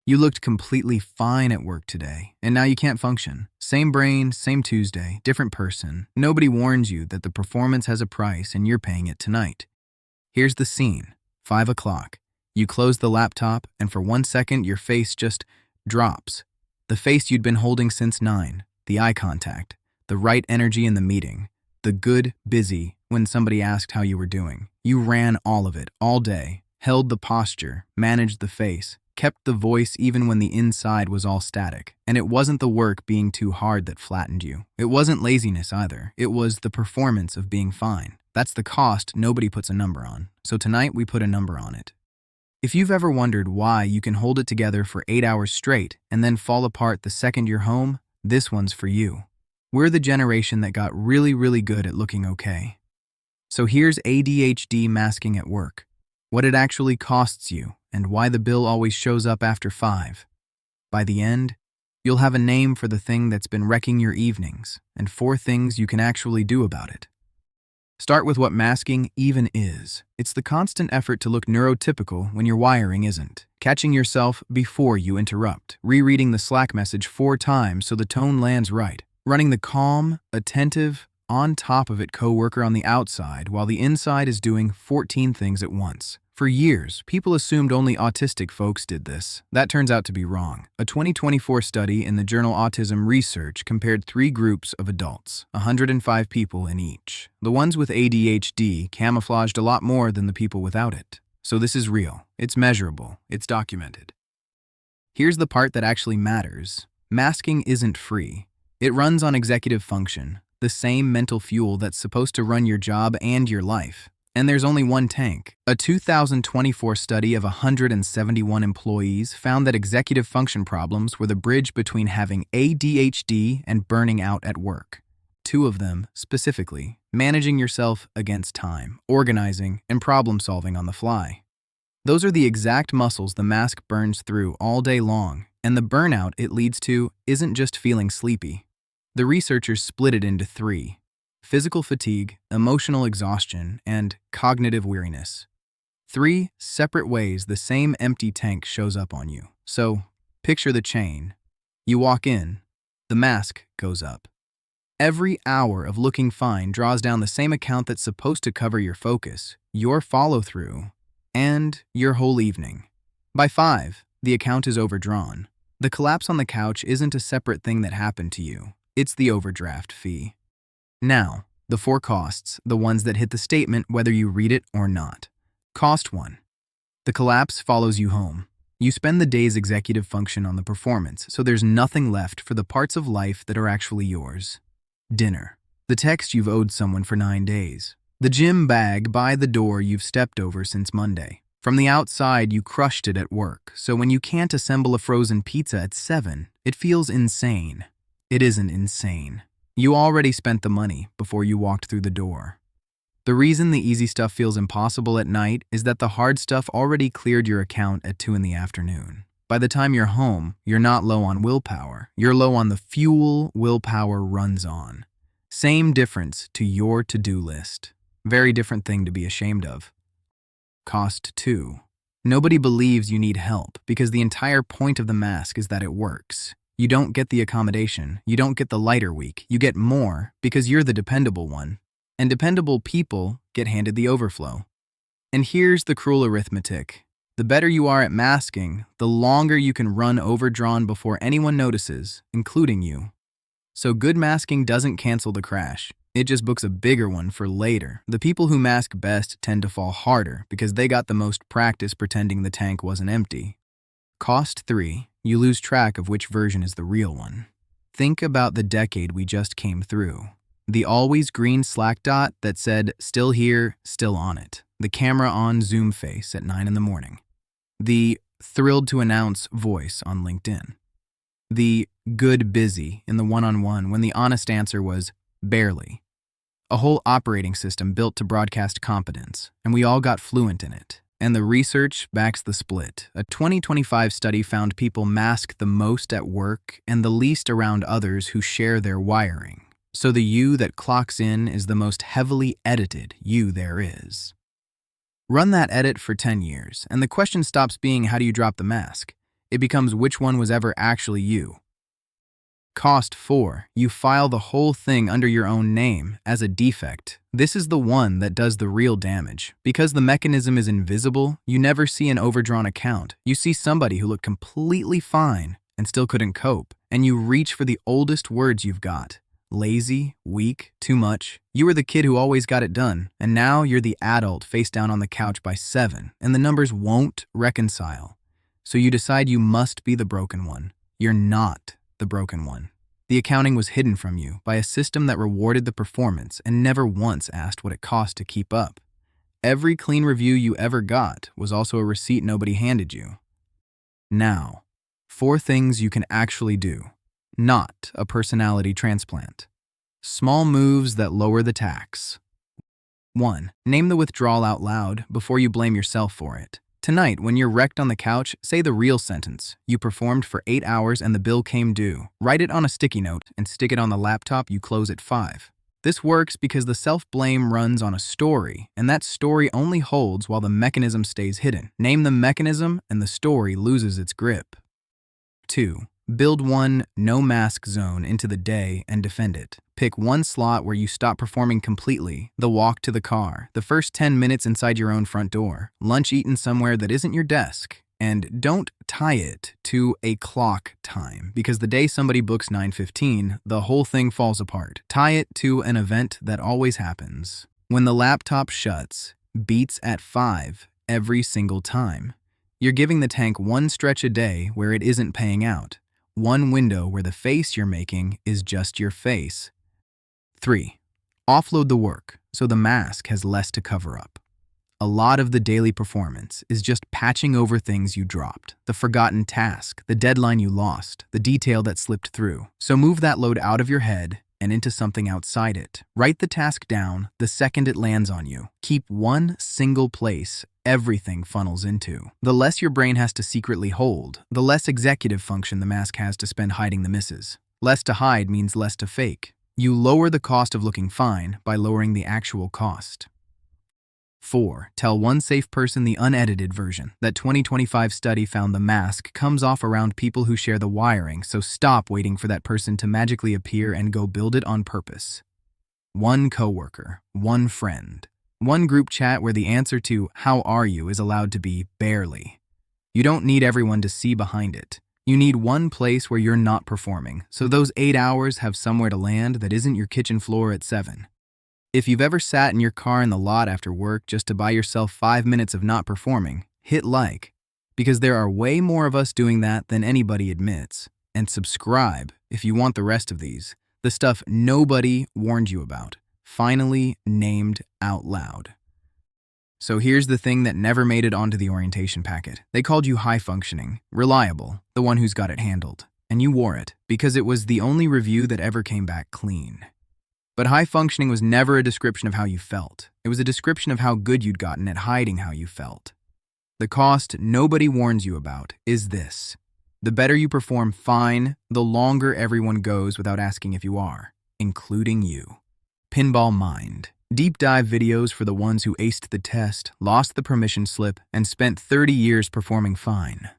You looked completely fine at work today, and now you can't function. Same brain, same Tuesday, different person. Nobody warns you that the performance has a price and you're paying it tonight. Here's the scene. 5 o'clock. You close the laptop, and for 1 second, your face just drops. The face you'd been holding since 9, the eye contact, the right energy in the meeting, the good, busy when somebody asked how you were doing. You ran all of it, all day, held the posture, managed the face, kept the voice even when the inside was all static. And it wasn't the work being too hard that flattened you. It wasn't laziness either. It was the performance of being fine. That's the cost nobody puts a number on. So tonight we put a number on it. If you've ever wondered why you can hold it together for 8 hours straight and then fall apart the second you're home, this one's for you. We're the generation that got really, really good at looking okay. So here's ADHD masking at work. What it actually costs you, and why the bill always shows up after 5. By the end, you'll have a name for the thing that's been wrecking your evenings, and 4 things you can actually do about it. Start with what masking even is. It's the constant effort to look neurotypical when your wiring isn't. Catching yourself before you interrupt. Rereading the Slack message 4 times so the tone lands right. Running the calm, attentive, on top of it coworker on the outside while the inside is doing 14 things at once. For years, people assumed only autistic folks did this. That turns out to be wrong. A 2024 study in the journal Autism Research compared 3 groups of adults, 105 people in each. The ones with ADHD camouflaged a lot more than the people without it. So this is real. It's measurable. It's documented. Here's the part that actually matters. Masking isn't free. It runs on executive function, the same mental fuel that's supposed to run your job and your life. And there's only one tank. A 2024 study of 171 employees found that executive function problems were the bridge between having ADHD and burning out at work. 2 of them, specifically, managing yourself against time, organizing, and problem-solving on the fly. Those are the exact muscles the mask burns through all day long, and the burnout it leads to isn't just feeling sleepy. The researchers split it into 3. Physical fatigue, emotional exhaustion, and cognitive weariness. 3 separate ways the same empty tank shows up on you. So, picture the chain. You walk in, the mask goes up. Every hour of looking fine draws down the same account that's supposed to cover your focus, your follow-through, and your whole evening. By 5, the account is overdrawn. The collapse on the couch isn't a separate thing that happened to you. It's the overdraft fee. Now, the 4 costs, the ones that hit the statement whether you read it or not. Cost 1. The collapse follows you home. You spend the day's executive function on the performance, so there's nothing left for the parts of life that are actually yours. Dinner. The text you've owed someone for 9 days. The gym bag by the door you've stepped over since Monday. From the outside, you crushed it at work, so when you can't assemble a frozen pizza at 7, it feels insane. It isn't insane. You already spent the money before you walked through the door. The reason the easy stuff feels impossible at night is that the hard stuff already cleared your account at 2 in the afternoon. By the time you're home, you're not low on willpower. You're low on the fuel willpower runs on. Same difference to your to-do list. Very different thing to be ashamed of. Cost 2. Nobody believes you need help because the entire point of the mask is that it works. You don't get the accommodation, you don't get the lighter week, you get more because you're the dependable one. And dependable people get handed the overflow. And here's the cruel arithmetic. The better you are at masking, the longer you can run overdrawn before anyone notices, including you. So good masking doesn't cancel the crash. It just books a bigger one for later. The people who mask best tend to fall harder because they got the most practice pretending the tank wasn't empty. Cost 3. You lose track of which version is the real one. Think about the decade we just came through. The always green Slack dot that said, still here, still on it. The camera on Zoom face at 9 in the morning. The thrilled to announce voice on LinkedIn. The good busy in the one-on-one when the honest answer was barely. A whole operating system built to broadcast competence, and we all got fluent in it. And the research backs the split. A 2025 study found people mask the most at work and the least around others who share their wiring. So the you that clocks in is the most heavily edited you there is. Run that edit for 10 years, and the question stops being how do you drop the mask? It becomes which one was ever actually you. Cost 4. You file the whole thing under your own name as a defect. This is the one that does the real damage. Because the mechanism is invisible, you never see an overdrawn account. You see somebody who looked completely fine and still couldn't cope, and you reach for the oldest words you've got. Lazy, weak, too much. You were the kid who always got it done, and now you're the adult face down on the couch by 7, and the numbers won't reconcile. So you decide you must be the broken one. You're not the broken one. The accounting was hidden from you by a system that rewarded the performance and never once asked what it cost to keep up. Every clean review you ever got was also a receipt nobody handed you. Now, 4 things you can actually do. Not a personality transplant. Small moves that lower the tax. 1. Name the withdrawal out loud before you blame yourself for it. Tonight, when you're wrecked on the couch, say the real sentence. You performed for 8 hours and the bill came due. Write it on a sticky note and stick it on the laptop you close at 5. This works because the self-blame runs on a story, and that story only holds while the mechanism stays hidden. Name the mechanism and the story loses its grip. 2. Build one no-mask zone into the day and defend it. Pick one slot where you stop performing completely, the walk to the car, the first 10 minutes inside your own front door, lunch eaten somewhere that isn't your desk, and don't tie it to a clock time, because the day somebody books 9:15, the whole thing falls apart. Tie it to an event that always happens. When the laptop shuts, beats at 5 every single time. You're giving the tank one stretch a day where it isn't paying out. One window where the face you're making is just your face. 3. Offload the work so the mask has less to cover up. A lot of the daily performance is just patching over things you dropped, the forgotten task, the deadline you lost, the detail that slipped through. So move that load out of your head and into something outside it. Write the task down the second it lands on you. Keep one single place everything funnels into. The less your brain has to secretly hold, the less executive function the mask has to spend hiding the misses. Less to hide means less to fake. You lower the cost of looking fine by lowering the actual cost. 4. Tell one safe person the unedited version. That 2025 study found the mask comes off around people who share the wiring, so stop waiting for that person to magically appear and go build it on purpose. One coworker, one friend, one group chat where the answer to "how are you" is allowed to be "barely." You don't need everyone to see behind it. You need one place where you're not performing, so those 8 hours have somewhere to land that isn't your kitchen floor at 7. If you've ever sat in your car in the lot after work just to buy yourself 5 minutes of not performing, hit like, because there are way more of us doing that than anybody admits. And subscribe if you want the rest of these, the stuff nobody warned you about, finally named out loud. So here's the thing that never made it onto the orientation packet. They called you high-functioning, reliable, the one who's got it handled. And you wore it because it was the only review that ever came back clean. But high-functioning was never a description of how you felt. It was a description of how good you'd gotten at hiding how you felt. The cost nobody warns you about is this. The better you perform fine, the longer everyone goes without asking if you are, including you. Pinball Mind. Deep dive videos for the ones who aced the test, lost the permission slip, and spent 30 years performing fine.